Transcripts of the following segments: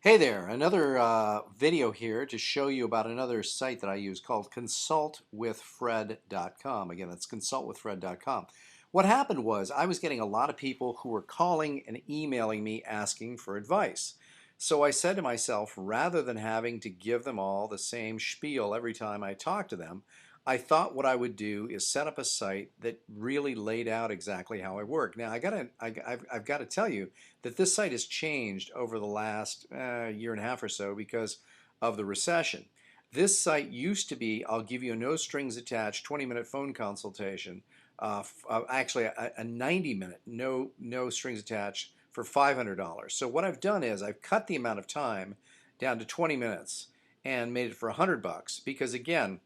Hey there, another video here to show you about another site that I use called consultwithfred.com. Again, that's consultwithfred.com. What happened was I was getting a lot of people who were calling and emailing me asking for advice. So I said to myself, rather than having to give them all the same spiel every time I talk to them, I thought what I would do is set up a site that really laid out exactly how I work. Now, I've got to tell you, that this site has changed over the last year and a half or so because of the recession. This site used to be, I'll give you a no strings attached 20-minute phone consultation, actually a 90-minute no strings attached for $500. So what I've done is I've cut the amount of time down to 20 minutes and made it for $100 because again,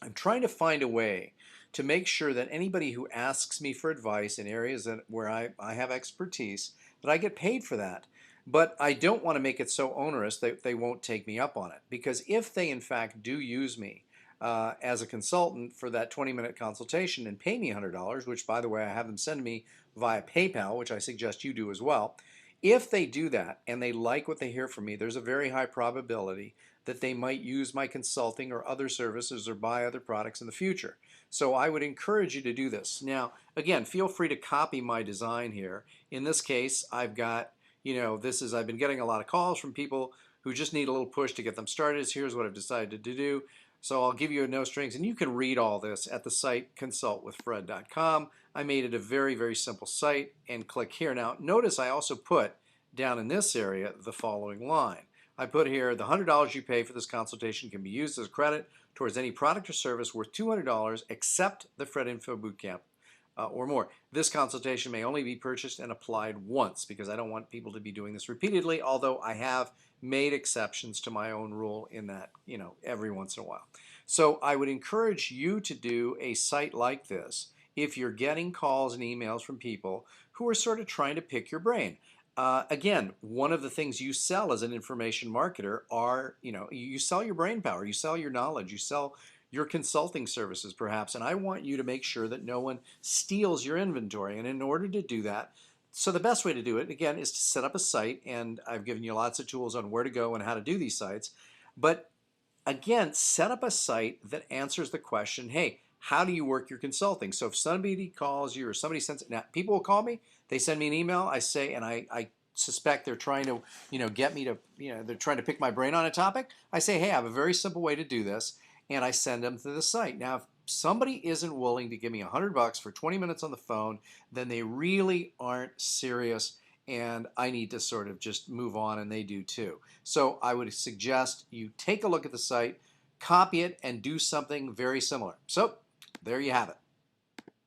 I'm trying to find a way to make sure that anybody who asks me for advice in areas where I have expertise, that I get paid for that. But I don't want to make it so onerous that they won't take me up on it. Because if they in fact do use me as a consultant for that 20-minute consultation and pay me $100, which by the way I have them send me via PayPal, which I suggest you do as well, if they do that and they like what they hear from me, there's a very high probability that they might use my consulting or other services or buy other products in the future. So I would encourage you to do this. Now, again, feel free to copy my design here. In this case, I've got, I've been getting a lot of calls from people who just need a little push to get them started. So here's what I've decided to do. So I'll give you a no strings, and you can read all this at the site consultwithfred.com. I made it a very, very simple site, and click here. Now, notice I also put down in this area the following line. I put here, the $100 you pay for this consultation can be used as credit towards any product or service worth $200 except the Fred Info Bootcamp or more. This consultation may only be purchased and applied once because I don't want people to be doing this repeatedly, although I have made exceptions to my own rule in that, every once in a while. So I would encourage you to do a site like this if you're getting calls and emails from people who are sort of trying to pick your brain. Again, one of the things you sell as an information marketer are, you sell your brain power, you sell your knowledge, you sell your consulting services perhaps, and I want you to make sure that no one steals your inventory. And in order to do that, so the best way to do it, again, is to set up a site, and I've given you lots of tools on where to go and how to do these sites. But again, set up a site that answers the question, hey, how do you work your consulting? So if somebody calls you or somebody sends, now people will call me, they send me an email, I say, and I suspect they're trying to, get me to, they're trying to pick my brain on a topic. I say, hey, I have a very simple way to do this, and I send them to the site. Now, if somebody isn't willing to give me $100 for 20 minutes on the phone, then they really aren't serious, and I need to sort of just move on, and they do too. So I would suggest you take a look at the site, copy it, and do something very similar. So there you have it.